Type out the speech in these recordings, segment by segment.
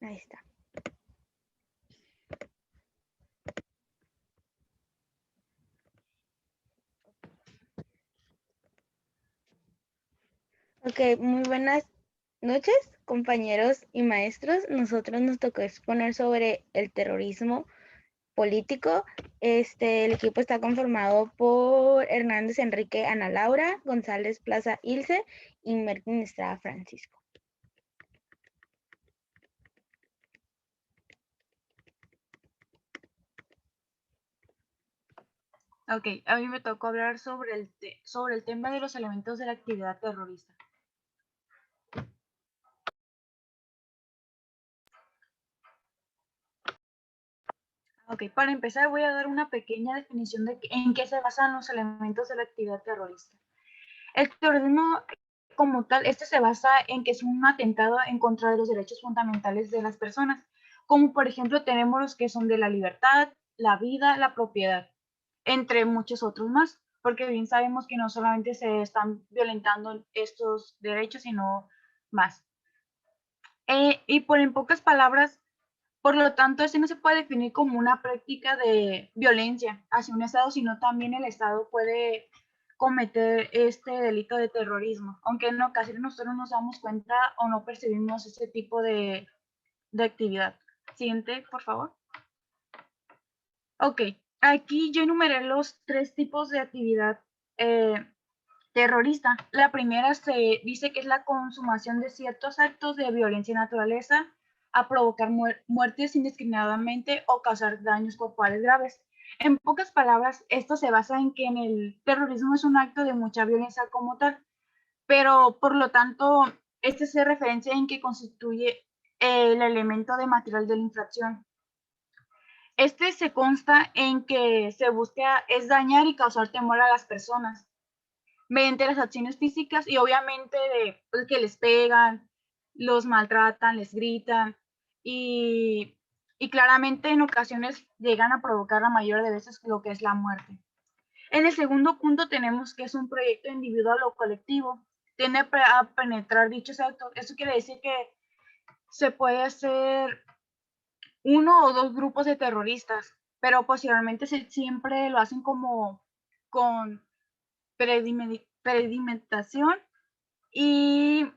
Ahí está. Ok, muy buenas noches, compañeros y maestros. Nosotros nos tocó exponer sobre el terrorismo político. El equipo está conformado por Hernández Enrique Ana Laura, González Plaza Ilse y Merkin Estrada Francisco. Ok, a mí me tocó hablar sobre el tema de los elementos de la actividad terrorista. Ok, para empezar voy a dar una pequeña definición de en qué se basan los elementos de la actividad terrorista. El terrorismo como tal, se basa en que es un atentado en contra de los derechos fundamentales de las personas, como por ejemplo tenemos los que son de la libertad, la vida, la propiedad, entre muchos otros más, porque bien sabemos que no solamente se están violentando estos derechos, sino más. Y por en pocas palabras, por lo tanto, no se puede definir como una práctica de violencia hacia un Estado, sino también el Estado puede cometer este delito de terrorismo, aunque en ocasiones nosotros nos damos cuenta o no percibimos ese tipo de actividad. Siguiente, por favor. Ok, aquí yo enumeré los 3 tipos de actividad terrorista. La primera se dice que es la consumación de ciertos actos de violencia naturaleza a provocar muertes indiscriminadamente o causar daños corporales graves. En pocas palabras, esto se basa en que en el terrorismo es un acto de mucha violencia como tal, pero por lo tanto, se referencia en que constituye el elemento de material de la infracción. Se consta en que se busca es dañar y causar temor a las personas mediante las acciones físicas y obviamente de pues, que les pegan, los maltratan, les gritan y, claramente en ocasiones llegan a provocar la mayor de veces lo que es la muerte. En el segundo punto tenemos que es un proyecto individual o colectivo. Tiende a penetrar dichos actos. Eso quiere decir que se puede hacer uno o dos grupos de terroristas, pero posteriormente siempre lo hacen como con predimentación y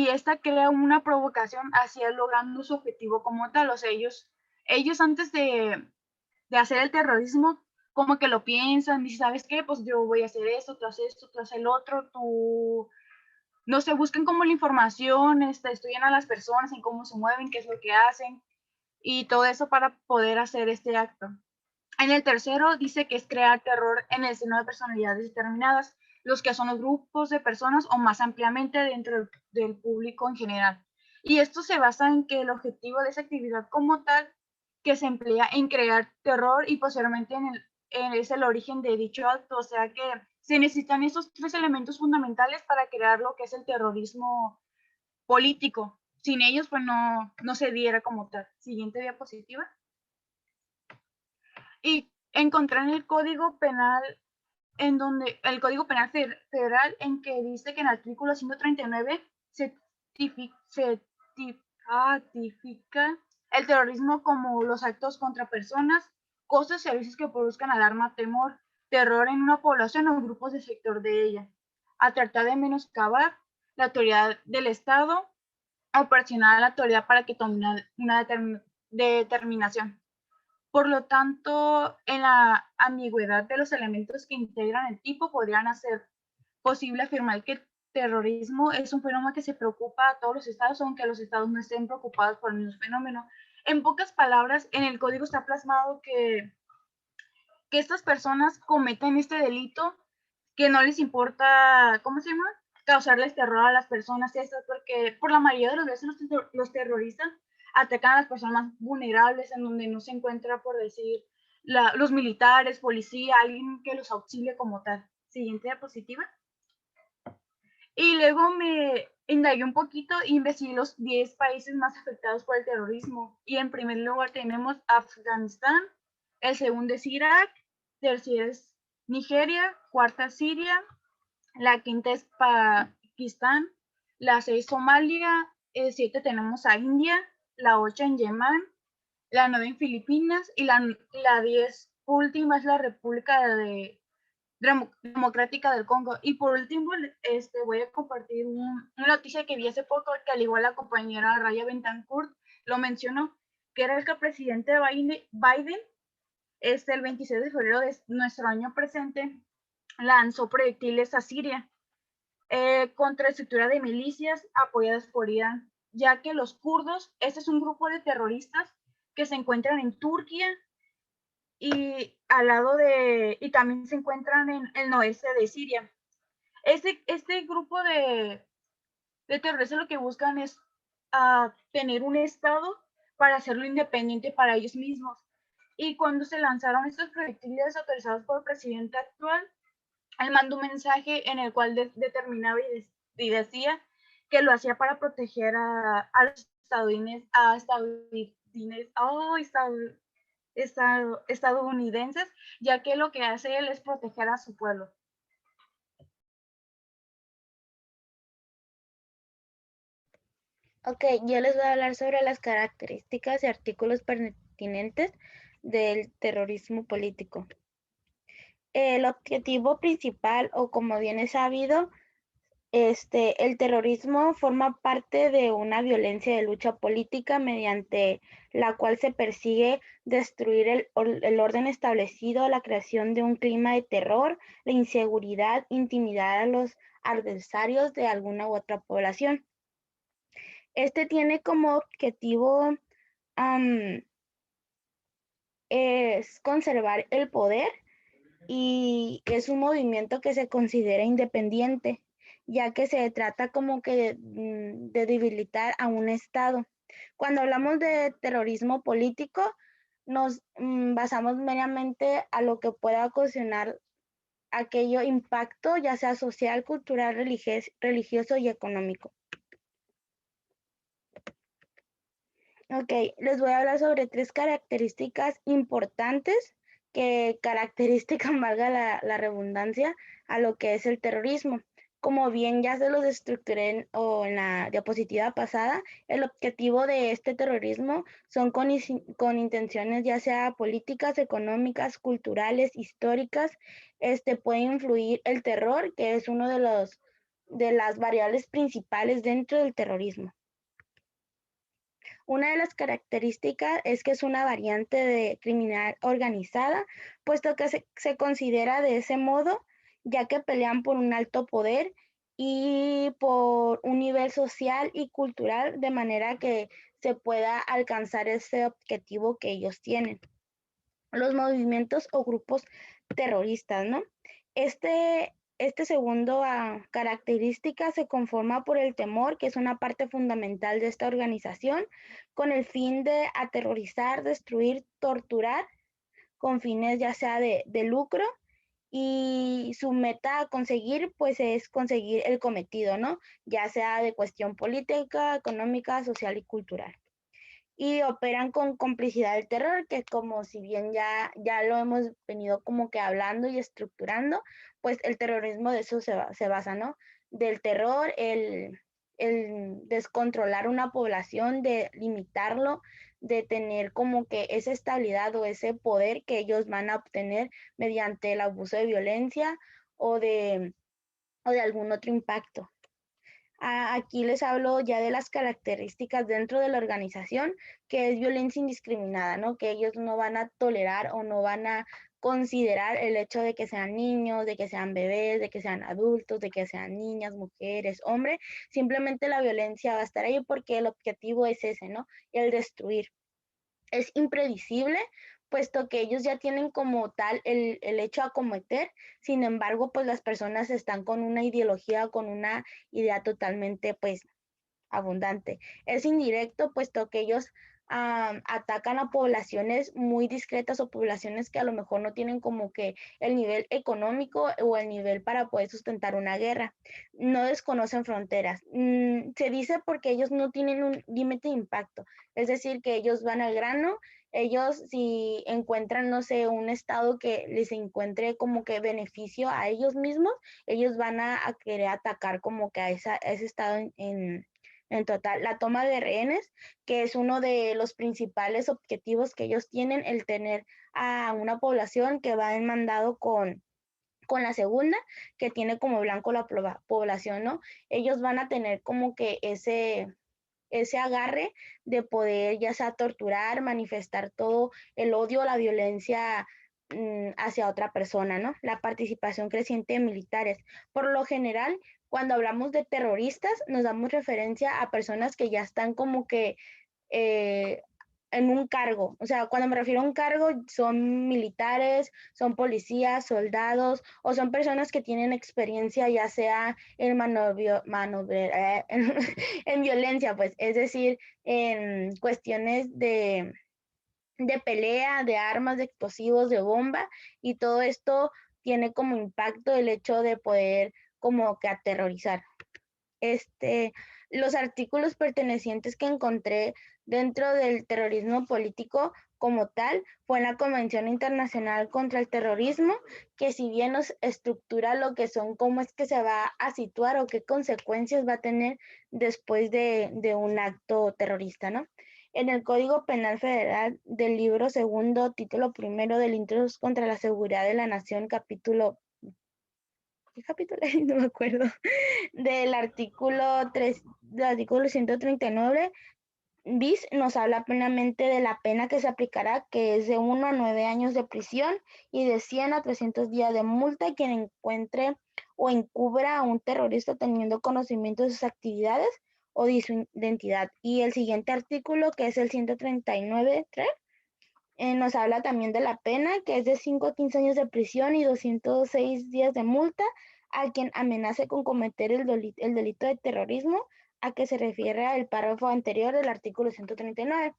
esta crea una provocación hacia logrando su objetivo como tal. O sea, ellos antes de hacer el terrorismo, como que lo piensan, y ¿sabes qué? Pues yo voy a hacer esto, tú haces esto, tú haces el otro, tú, no sé, buscan como la información, estudian a las personas en cómo se mueven, qué es lo que hacen, y todo eso para poder hacer este acto. En el tercero dice que es crear terror en el seno de personalidades determinadas, los que son los grupos de personas o más ampliamente dentro del público en general. Y esto se basa en que el objetivo de esa actividad como tal que se emplea en crear terror y posteriormente es el origen de dicho acto, o sea que se necesitan esos 3 elementos fundamentales para crear lo que es el terrorismo político. Sin ellos, pues no se diera como tal. Siguiente diapositiva. Y encontré en el Código Penal, en donde el Código Penal Federal, en que dice que en el artículo 139 se tipifica el terrorismo como los actos contra personas, cosas y servicios que produzcan alarma, temor, terror en una población o grupos de sector de ella, a tratar de menoscabar la autoridad del Estado o presionar a la autoridad para que tome una determinación. Por lo tanto, en la ambigüedad de los elementos que integran el tipo, podrían hacer posible afirmar que el terrorismo es un fenómeno que se preocupa a todos los estados, aunque los estados no estén preocupados por el mismo fenómeno. En pocas palabras, en el código está plasmado que estas personas cometen este delito, que no les importa, ¿cómo se llama? Causarles terror a las personas, eso, porque por la mayoría de las veces los terroristas atacan a las personas más vulnerables, en donde no se encuentra, por decir, los militares, policía, alguien que los auxilie como tal. Siguiente diapositiva. Y luego me indagué un poquito e investigué los 10 países más afectados por el terrorismo. Y en primer lugar tenemos Afganistán, el segundo es Irak, tercero es Nigeria, cuarta Siria, la quinta es Pakistán, la 6 Somalia, 7 tenemos a India, la 8 en Yemen, la 9 en Filipinas y la 10 última es la República Democrática del Congo. Y por último, voy a compartir una noticia que vi hace poco, que al igual la compañera Raya Bentancourt lo mencionó, que era el que el presidente Biden el 26 de febrero de nuestro año presente, lanzó proyectiles a Siria contra estructura de milicias apoyadas por Irán, ya que los kurdos, este es un grupo de terroristas que se encuentran en Turquía y al lado y también se encuentran en el noreste de Siria. Este grupo de terroristas lo que buscan es tener un estado para hacerlo independiente para ellos mismos. Y cuando se lanzaron estos proyectiles autorizados por el presidente actual, él mandó un mensaje en el cual determinaba y decía que lo hacía para proteger a los estadounidenses, ya que lo que hace él es proteger a su pueblo. Ok, yo les voy a hablar sobre las características y artículos pertinentes del terrorismo político. El objetivo principal, o como bien es sabido, el terrorismo forma parte de una violencia de lucha política mediante la cual se persigue destruir el orden establecido, la creación de un clima de terror, la inseguridad, intimidar a los adversarios de alguna u otra población. Este tiene como objetivo es conservar el poder y es un movimiento que se considera independiente, ya que se trata como que de debilitar a un Estado. Cuando hablamos de terrorismo político, nos basamos meramente a lo que pueda ocasionar aquello impacto, ya sea social, cultural, religioso y económico. Ok, les voy a hablar sobre 3 características importantes que características, valga la redundancia, a lo que es el terrorismo. Como bien ya se los estructuré en la diapositiva pasada, el objetivo de este terrorismo son con intenciones ya sea políticas, económicas, culturales, históricas. Puede influir el terror, que es uno de las variables principales dentro del terrorismo. Una de las características es que es una variante de criminal organizada, puesto que se considera de ese modo, ya que pelean por un alto poder y por un nivel social y cultural, de manera que se pueda alcanzar ese objetivo que ellos tienen. Los movimientos o grupos terroristas, ¿no? Este segundo característica se conforma por el temor, que es una parte fundamental de esta organización, con el fin de aterrorizar, destruir, torturar, con fines ya sea de lucro, y su meta a conseguir, pues es conseguir el cometido, ¿no? Ya sea de cuestión política, económica, social y cultural. Y operan con complicidad del terror, que como si bien ya lo hemos venido como que hablando y estructurando, pues el terrorismo de eso se basa, ¿no? Del terror, el descontrolar una población, de limitarlo, de tener como que esa estabilidad o ese poder que ellos van a obtener mediante el abuso de violencia o de algún otro impacto. Aquí les hablo ya de las características dentro de la organización, que es violencia indiscriminada, ¿no? Que ellos no van a tolerar o no van a considerar el hecho de que sean niños, de que sean bebés, de que sean adultos, de que sean niñas, mujeres, hombres. Simplemente la violencia va a estar ahí porque el objetivo es ese, ¿no? El destruir. Es impredecible, puesto que ellos ya tienen como tal el hecho a cometer. Sin embargo, pues las personas están con una ideología, con una idea totalmente pues abundante. Es indirecto, puesto que ellos atacan a poblaciones muy discretas o poblaciones que a lo mejor no tienen como que el nivel económico o el nivel para poder sustentar una guerra. No desconocen fronteras. Se dice porque ellos no tienen un límite de impacto, es decir, que ellos van al grano. Ellos si encuentran, no sé, un estado que les encuentre como que beneficio a ellos mismos, ellos van a querer atacar como que a ese estado en en total. La toma de rehenes, que es uno de los principales objetivos que ellos tienen, el tener a una población que va en mandado con la segunda, que tiene como blanco la población, ¿no? Ellos van a tener como que ese agarre de poder ya sea torturar, manifestar todo el odio, la violencia hacia otra persona, ¿no? La participación creciente de militares. Por lo general, cuando hablamos de terroristas, nos damos referencia a personas que ya están como que eh, en un cargo. O sea, cuando me refiero a un cargo, son militares, son policías, soldados, o son personas que tienen experiencia ya sea en en violencia, pues, es decir, en cuestiones de pelea, de armas, de explosivos, de bomba, y todo esto tiene como impacto el hecho de poder como que aterrorizar. Este, los artículos pertenecientes que encontré dentro del terrorismo político como tal fue en la Convención Internacional contra el Terrorismo, que si bien nos estructura lo que son, cómo es que se va a situar o qué consecuencias va a tener después de un acto terrorista, ¿no? En el Código Penal Federal del libro segundo, título primero, delitos contra la seguridad de la nación, capítulo, ¿qué capítulo? No me acuerdo del artículo 3, del artículo 139 bis nos habla plenamente de la pena que se aplicará, que es de 1 a 9 años de prisión y de 100 a 300 días de multa a quien encuentre o encubra a un terrorista teniendo conocimiento de sus actividades o de su identidad. Y el siguiente artículo, que es el 139.3, nos habla también de la pena, que es de 5 a 15 años de prisión y 206 días de multa a quien amenace con cometer el delito de terrorismo, a que se refiere el párrafo anterior del artículo 139.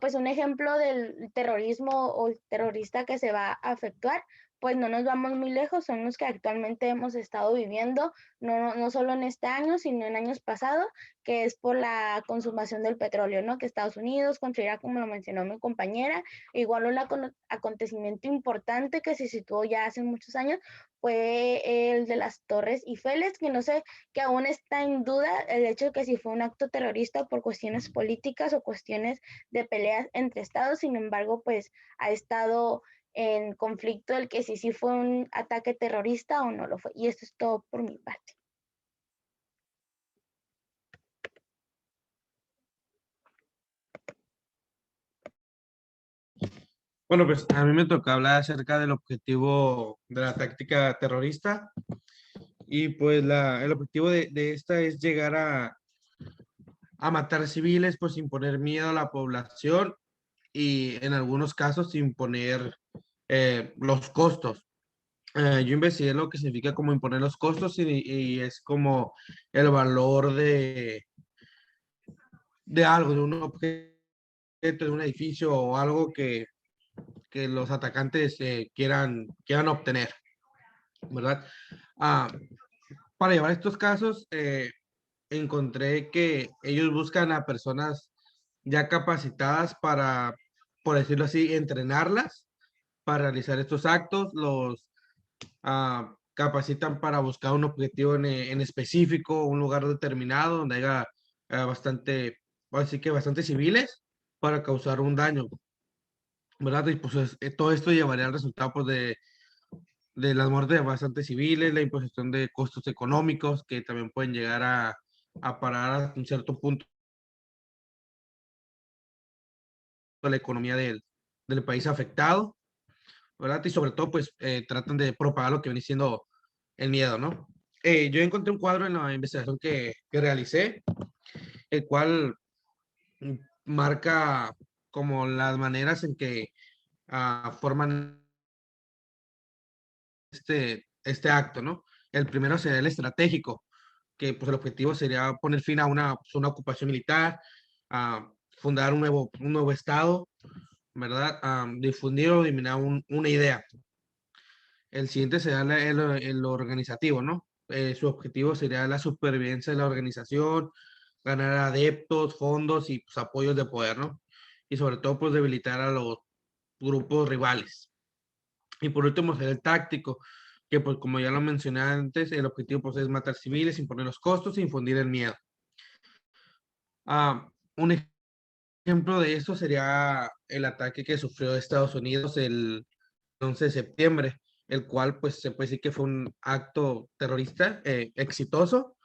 Pues un ejemplo del terrorismo o terrorista que se va a efectuar, pues no nos vamos muy lejos, son los que actualmente hemos estado viviendo, no solo en este año, sino en años pasados, que es por la consumación del petróleo, ¿no? Que Estados Unidos construirá, como lo mencionó mi compañera, igual un acontecimiento importante que se situó ya hace muchos años, fue el de las Torres Eiffel, que no sé, que aún está en duda el hecho de que si fue un acto terrorista por cuestiones políticas o cuestiones de peleas entre estados, sin embargo, pues ha estado en conflicto el que si sí fue un ataque terrorista o no lo fue. Y esto es todo por mi parte. Bueno, pues a mí me toca hablar acerca del objetivo de la táctica terrorista y pues el objetivo de esta es llegar a matar civiles, pues imponer miedo a la población y en algunos casos imponer los costos. Yo investigué lo que significa como imponer los costos y es como el valor de algo, de un objeto, de un edificio o algo que los atacantes quieran obtener, ¿verdad? Ah, para llevar estos casos, encontré que ellos buscan a personas ya capacitadas para, por decirlo así, entrenarlas para realizar estos actos, los capacitan para buscar un objetivo en específico, un lugar determinado donde haya así que bastante civiles para causar un daño, ¿verdad? Y pues todo esto llevaría al resultado pues, de las muertes de bastantes civiles, la imposición de costos económicos que también pueden llegar a parar a un cierto punto la economía del país afectado, ¿verdad? Y sobre todo, pues tratan de propagar lo que viene siendo el miedo, ¿no? Yo encontré un cuadro en la investigación que realicé, el cual marca como las maneras en que forman este acto, ¿no? El primero sería el estratégico, que pues el objetivo sería poner fin a una ocupación militar, fundar un nuevo estado, ¿verdad? Difundir o eliminar una idea. El siguiente sería el organizativo, ¿no? Su objetivo sería la supervivencia de la organización, ganar adeptos, fondos y pues, apoyos de poder, ¿no? Y sobre todo, pues debilitar a los grupos rivales. Y por último sería el táctico, que pues como ya lo mencioné antes, el objetivo pues es matar civiles, imponer los costos e infundir el miedo. Un ejemplo de eso sería el ataque que sufrió Estados Unidos el 11 de septiembre, el cual pues se puede decir que fue un acto terrorista exitoso,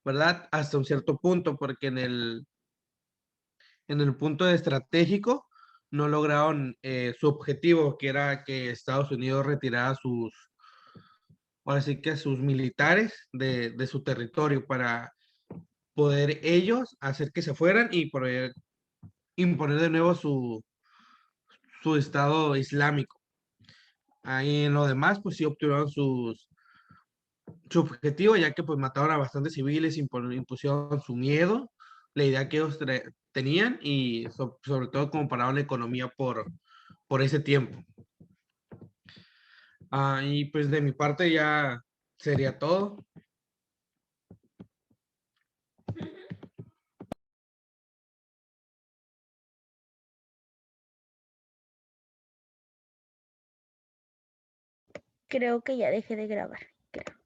¿verdad? Hasta un cierto punto, porque en el punto de estratégico no lograron su objetivo, que era que Estados Unidos retirara ahora sí que sus militares de su territorio para poder ellos hacer que se fueran y poder imponer de nuevo su estado islámico. Ahí en lo demás, pues sí obtuvieron su objetivo, ya que pues mataron a bastantes civiles, impusieron su miedo, la idea que ellos tenían y sobre todo como pararon la economía por ese tiempo. Y pues de mi parte ya sería todo. Creo que ya dejé de grabar. Creo.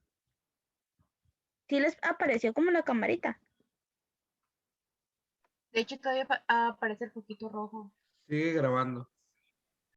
Sí les apareció como la camarita. De hecho, todavía aparece el poquito rojo. Sigue grabando.